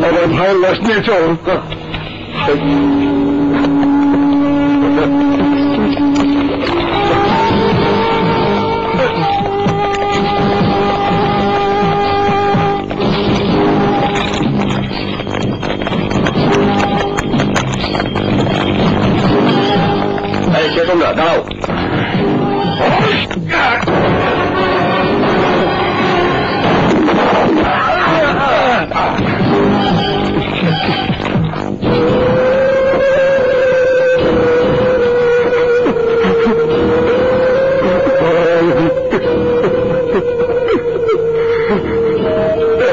আমার ভাইয়ের লাশ নিয়ে চল। কে তোমরা? দাঁড়াও।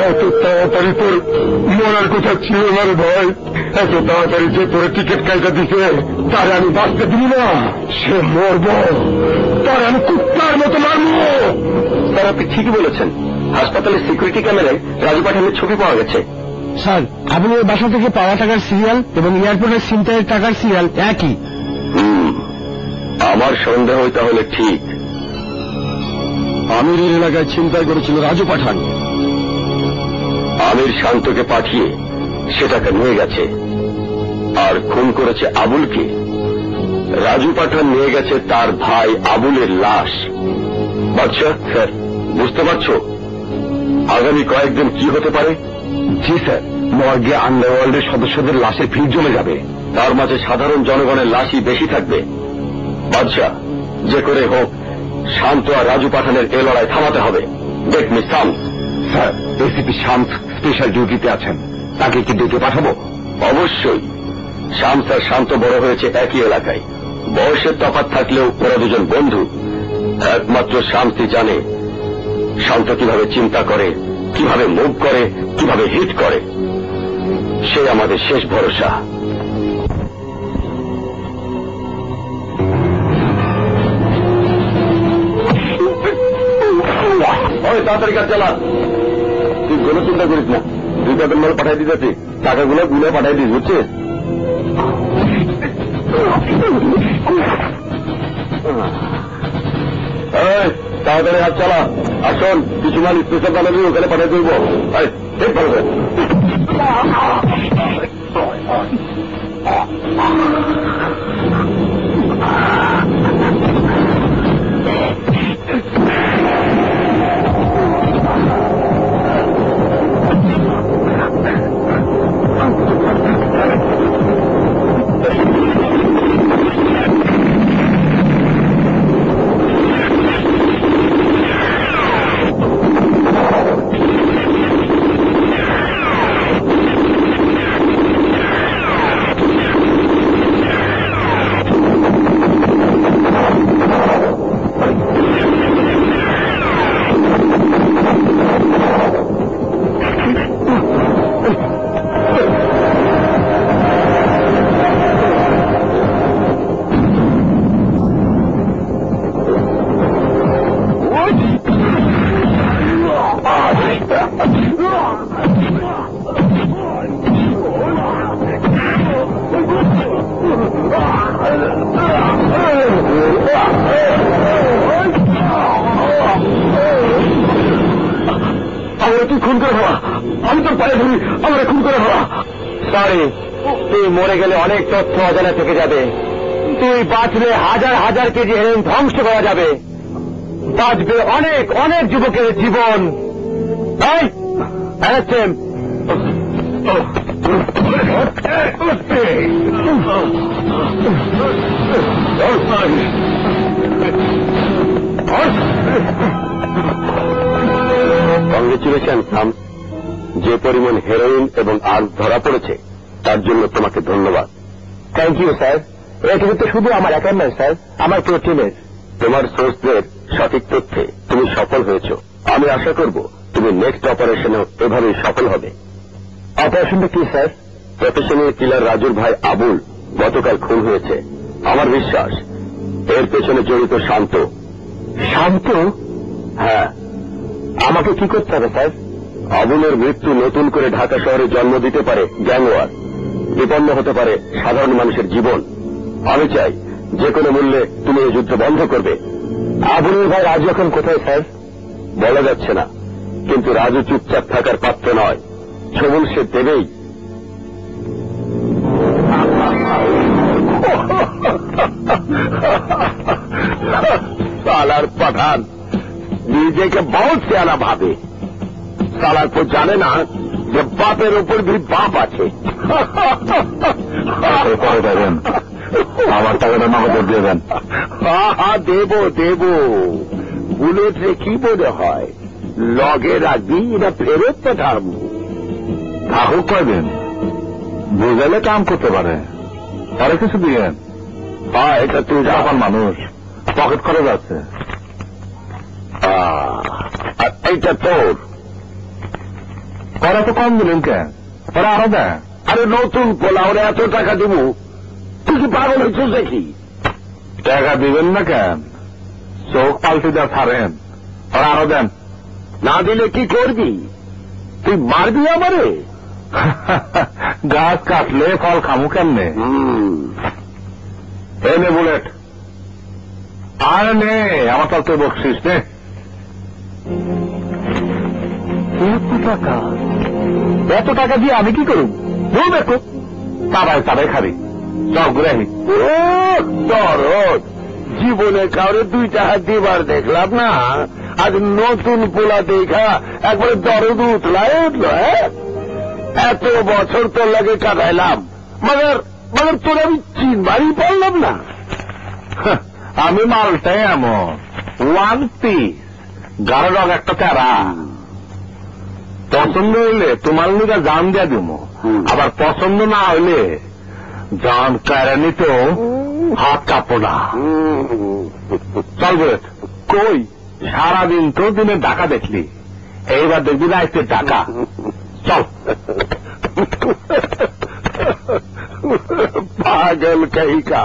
এত তাড়াতাড়ি তোর মরার কথা ছিল না রে ভাই। এত তাড়াতাড়ি যে তোর টিকিট কাইটা দিছে তার আমি বাঁচতে দিই না। সে মরব, তার আমি কুত্তার মতো মারব। স্যার, আপনি ঠিকই বলেছেন। হাসপাতালের সিকিউরিটি ক্যামেরায় রাজু পাঠানের ছবি পাওয়া গেছে। স্যার, আবুলের বাসা থেকে পাওয়া টাকার সিরিয়াল এবং এয়ারপোর্টের ছিনতাইয়ের টাকার সিরিয়াল একই। আমার সন্দেহ তাহলে ঠিক। আমির এলাকায় ছিনতাই করেছিল রাজু পাঠান। আমির শান্তকে পাঠিয়ে সে টাকা নিয়ে গেছে, আর খুন করেছে আবুলকে। রাজু পাঠান নিয়ে গেছে তার ভাই আবুলের লাশ। বাচ্চা স্যার, বুঝতে পারছো আগামী কয়েকদিন কি হতে পারে? জি স্যার, মর্গে আন্ডারওয়ার্ল্ডের সদস্যদের লাশের ভিড় জমে যাবে। তার মাঝে সাধারণ জনগণের লাশই বেশি থাকবে। বাদশা, যে করে হোক শান্ত আর রাজু পাঠানের এ লড়াই থামাতে হবে। দেখ মিস শান্ত। স্যার, এসিপি শান্ত স্পেশাল ডিউটিতে আছেন, তাকে কি ডেকে পাঠাবো? অবশ্যই। শান্ত আর শান্ত বড় হয়েছে একই এলাকায়। বয়সের তফাৎ থাকলেও ওরা দুজন বন্ধু। একমাত্র শান্তি জানে শান্ত কিভাবে চিন্তা করে, কিভাবে মুভ করে, কিভাবে হিট করে। সে আমাদের শেষ ভরসা। তাড়াতাড়ি কাজ চালা। তুই কোনো চিন্তা করিস না, 2 টাকার মাল পাঠাই দিতেছি, টাকাগুলো গুলে পাঠাই দিস, বুঝছিস? তাড়াতাড়ি হাত চালা। আসুন, কিছু মাল স্পেশাল বানাবি, ওখানে পাঠাই দেবো। ঠিক ভালো। তুই খুন করে ফেলা, আমি তোর পায়ে ধরি, আমরা খুন করে ফেলা। সরি, তুই মরে গেলে অনেক তথ্য অজানা থেকে যাবে। তুই বাঁচলে হাজার হাজার কেজি হেরোইন ধ্বংস করা যাবে। বাঁচবে অনেক অনেক যুবকের জীবন। কংগ্রেচুলেশন সাম, যে পরিমাণ হেরোইন এবং আর্মস ধরা পড়েছে তার জন্য তোমাকে ধন্যবাদ। Thank you sir. এটা কিন্তু শুধু আমার একার নয় স্যার, আমার পুরো টিমের। তোমার সোর্সদের সঠিক তথ্যে তুমি সফল হয়েছ। আমি আশা করব তুমি নেক্সট অপারেশনেও এভাবেই সফল হবে। অপারেশনটা কি স্যার? প্রফেশনাল কিলার রাজুর ভাই আবুল গতকাল খুন হয়েছে। আমার বিশ্বাস এর পেছনে জড়িত শান্ত। শান্ত? হ্যাঁ। আমাকে কি করতে হবে স্যার? আবুলের মৃত্যু নতুন করে ঢাকা শহরে জন্ম দিতে পারে গ্যাংওয়ার, বিপন্ন হতে পারে সাধারণ মানুষের জীবন। আমি চাই যে কোনো মূল্যে তুমি এই যুদ্ধ বন্ধ করবে। আবুলের ভাই রাজু এখন কোথায় স্যার? বলা যাচ্ছে না, কিন্তু রাজু চুপচাপ থাকার পাত্র নয়, ছবল সে দেবেই। সালার পাঠান নিজেকে বহুত সিয়ানা ভাবে, সালার তো জানে না যে বাপের ওপর ভি বাপ আছে। দেবেন আমার টাকাটা নগদ দেবেন। দেব দেব, বুলেট রে কি মনে হয় লগে রাখবি না ফেরত পাঠাবো? থাকুক কয়দিন, বুঝালে কাম করতে পারে, আরে কিছু দিয়েন। হ্যাঁ, এটা তুই জাপান মানুষ, পকেট খরচ আছে। আর এইটা তোর ওরা তো কম দিলেন কেন? ওরা আরো দেয়। আরে নতুন পোলা, ওরা এত টাকা দিব? তুই কি পাগল হয়েছিস দেখি? টাকা দিবেন না কেন? চোখ পাল্টে দেওয়া ছাড়েন, ওরা আরো দেন। না দিলে কি করবি? তুই মারবি আমারে? গাছ কাটলে ফল খামু কেমনে? এনে বুলেট আর নে, আমার তাল তুই বকছিস নে। এত টাকা দিয়ে আমি কি করব? দেখো তারাই তারাই খাবি, চল ঘুরে আসি। দরদ জীবনে কাউরে 2 টাকা দিবার দেখলাম না, আজ নতুন পোলা দেখা একবারে দরদ উঠলাই উঠলো। এত বছর তোর লাগে কাটাইলাম, মগর তোর আমি চিনবারই পারলাম না। আমি মালটাই এমন, 1 পিস, গাড়ো রগ একটা তেরা। পছন্দ হইলে তোমার নিকা জান দিয়া দিব, আবার পছন্দ না হইলে জান কায়রানি তো হাত কাঁপো না। চল বুলেট। কই? সারাদিন তো দিনে ডাকা দেখলি, এইবার দেখবি রাইতে ডাকা। চল। পাগল কहीं का।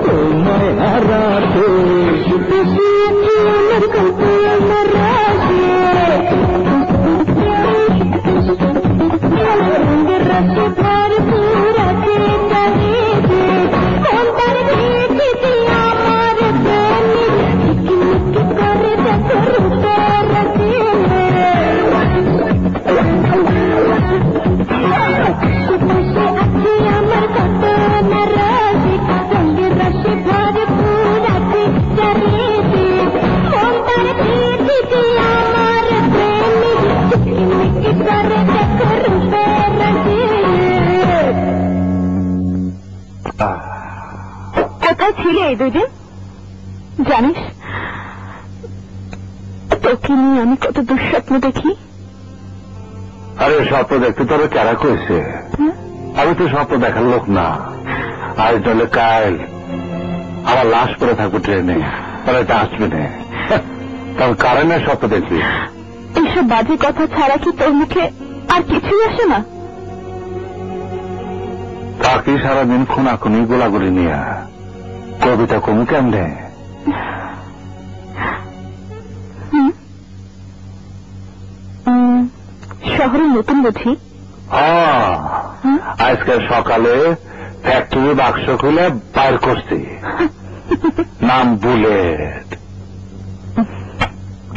তোমায় হারাতে কোথায় ছিলে এই 2 দিন? জানিস তোকে নিয়ে আমি কত দুঃস্বপ্ন দেখি। আরে স্বপ্ন দেখতে তোর কারা কইছে? আমি তো স্বপ্ন দেখার লোক না। আজ তাহলে কাল আমার লাশ পরে থাকবো ট্রেনে, তাহলে এটা আসবে না। তখন কারণে স্বপ্ন দেখবি? এইসব বাজে কথা ছাড়া কি তোর মুখে আর কিছুই আসে না? থাকি সারাদিন খুনাখুনি গোলাগুলি নিয়ে, কবিতা কমু কেমনে? শহরে নতুন বুঝি? আজকাল সকালে ফ্যাক্টরি বাক্স খুলে বাইর করছি, নাম বুলেট।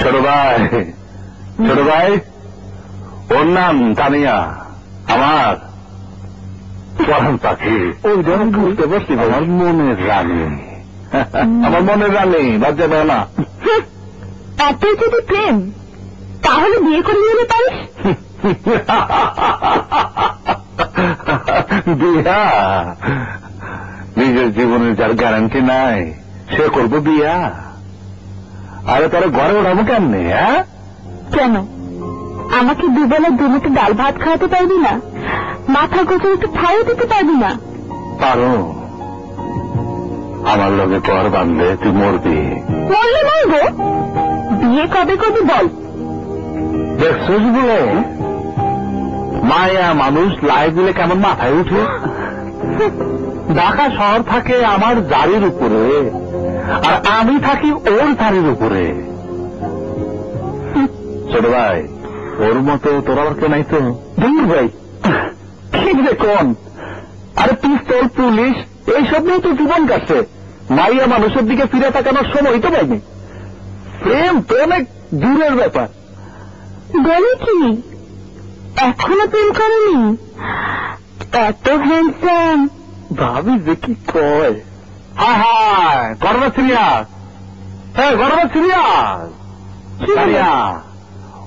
ছোট ভাই ওর নাম তানিয়া, আমার পরাণ পাখি। ওই যেমন বুঝতে পারছি আমার মনের রানী, আমার মনের রানী বাচ্চা দেয় না। এত যদি প্রেম তাহলে বিয়ে করে নিতে পারিস। বিয়া? নিজের জীবনের যার গ্যারান্টি নাই সে করবো বিয়া? আরে তারা ঘরে ওঠাবো কেমনে? কেন আমাকে দুবেলা দুমুঠো ডাল ভাত খাওয়াতে পারবি না? মাথা গোচর একটু খাইয়ে দিতে পারবি না? পারো। আমার লগে কর বাঁধলে তুই মরবি। মরলে মরবো, বিয়ে কবে করবি বল। দেখছিস বলে মায়া মানুষ লাই দিলে কেমন মাথায় উঠে। ঢাকা শহর থাকে আমার জারির উপরে, আর আমি থাকি ওর জারির উপরে। ছোট ভাই ওর মতো তোর আবার কে নাই তো? দূর ভাই ঠিক রে কোন? আরে পিস্তল পুলিশ এইসব নিয়ে তো জীবন কাটছে। মাইয়া মানুষের দিকে ফিরে তাকানোর সময় তো পাইনি। প্রেম তো অনেক দূরের ব্যাপার। বলে কি এখনো প্রেম করেনি? এত হ্যান্ডসাম। ভাবি যে কি কয়। হ্যাঁ গরমা সিরিয়াস, হ্যাঁ গরমা সিরিয়াস।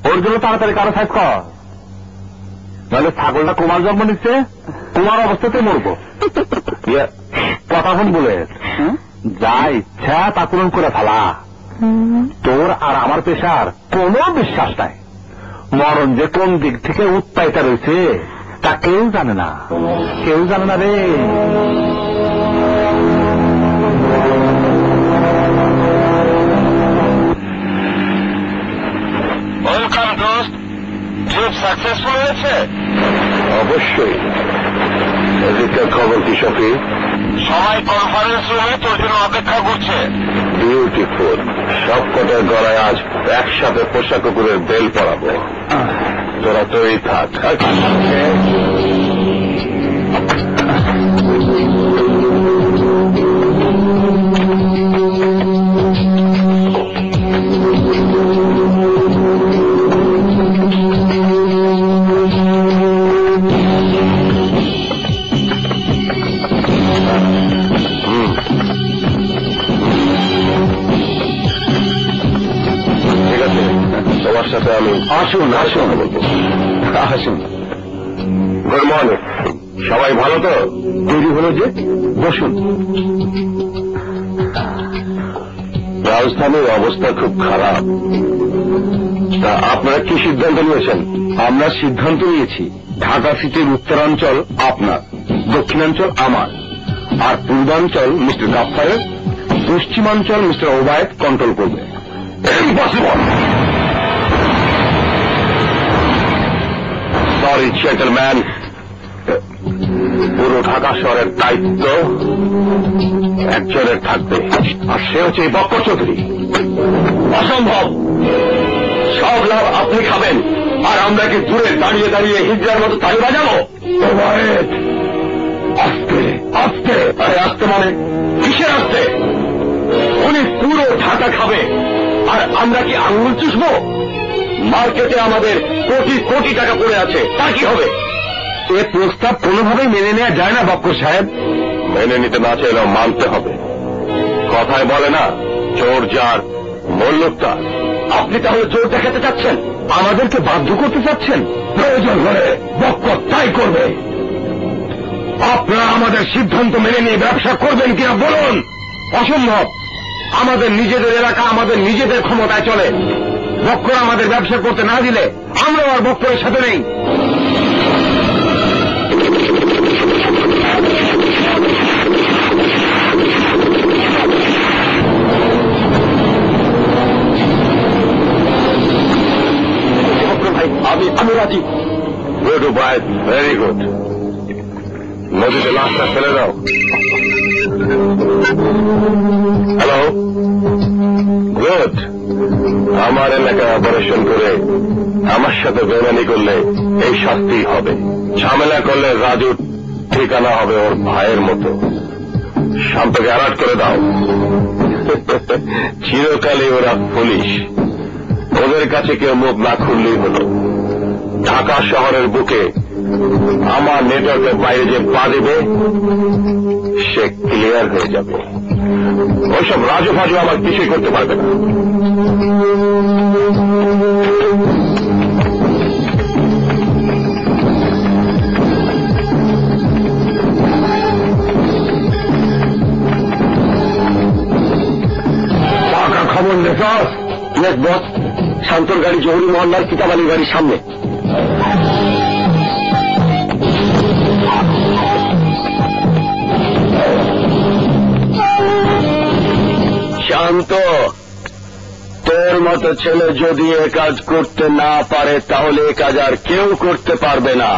ওর জন্য তাড়াতাড়ি কারো সাইজ কর, নাহলে ছাগলটা কুমার জন্ম নিচ্ছে, কুমার অবস্থাতে মরবো। কথা ফোন বলে যা ইচ্ছা তা পূরণ করে ফেলা। তোর আর আমার পেশার কোনো বিশ্বাস নাই। মরণ যে কোন দিক থেকে উৎপাইতা রয়েছে তা কেউ জানে না, কেউ জানে না রে। ওয়েলকাম দোস্ত, ট্রিপ সাকসেসফুল হয়েছে? অবশ্যই। এদিককার খবর কি শফি? সবাই কনফারেন্স রুমে তোর জন্য অপেক্ষা করছে। বিউটিফুল। সব কটার গলায় আজ একসাথে পোষা কুকুরের বেল পরাবো। তোরা তৈরি থাক। তোমার সাথে আমি আসুন আসুন আসুন। Good morning. সবাই ভালো তো? তৈরি হলো যে বসুন। রাজধানীর অবস্থা খুব খারাপ। তা আপনারা কি সিদ্ধান্ত নিয়েছেন? আমরা সিদ্ধান্ত নিয়েছি ঢাকা সিটির উত্তরাঞ্চল আপনার, দক্ষিণাঞ্চল আমার, আর পূর্বাঞ্চল মিস্টার গাফফারের, পশ্চিমাঞ্চল মিস্টার ওবায়েদ কন্ট্রোল করবে। ইম্পসিবল। সরি জেন্টলম্যান, পুরো ঢাকা শহরের দায়িত্ব একজনের থাকবে, আর সে হচ্ছে এই বক্কর চৌধুরী। অসম্ভব। সব লাভ আপনি খাবেন, আর আমরা কি দূরে দাঁড়িয়ে দাঁড়িয়ে হিজড়ার মতো তালি বাজাবো? আস্তে আস্তে। আরে আস্তে মানে কিসের আস্তে? উনি পুরো ঢাকা খাবে, আর আমরা কি আঙুল চুষবো? মার্কেটে আমাদের কোটি কোটি টাকা পড়ে আছে, তা কি হবে? এ প্রস্তাব কোনোভাবেই মেনে নেওয়া যায় না বক্কর সাহেব। মেনে নিতে না চাইলেও মানতে হবে। কথায় বলে না, চোর যার মল্লুক তার। আপনি তাহলে জোর দেখাতে চাচ্ছেন, আমাদেরকে বাধ্য করতে চাচ্ছেন? প্রয়োজন হলে বক্কর তাই করবে। আপনারা আমাদের সিদ্ধান্ত মেনে নিয়ে ব্যবসা করবেন কিনা বলুন। অসম্ভব। আমাদের নিজেদের এলাকা আমাদের নিজেদের ক্ষমতায় চলে। বক্কর আমাদের ব্যবসা করতে না দিলে আমরাও আর বক্করের সাথে নেই। আমি রাজি। Good boys, very good. নদীতে লাশটা ফেলে দাও। Hello, good. আমার এলাকায় অপারেশন করে আমার সাথে বেমানি করলে এই শাস্তি হবে। ঝামেলা করলে রাজুর ঠিকানা হবে ওর ভাইয়ের মতো। শান্তকে অ্যালার্ট করে দাও। চিরকালই ওরা পুলিশ, ওদের কাছে কেউ মুখ না খুললেই হল। ঢাকা শহরের বুকে আমার নেটওয়ার্কের বাইরে যে পা দেবে সে ক্লিয়ার হয়ে যাবে। ওইসব রাজু ফাজু আমার কিছুই করতে পারবে না। পাকা খবর নেতাস। বস, শান্তর গাড়ি জহুরি মহল্লার কিতাবালির গাড়ির সামনে। শান্ত, তোর মতো ছেলে যদি এ কাজ করতে না পারে তাহলে এ কাজ আর কেউ করতে পারবে না।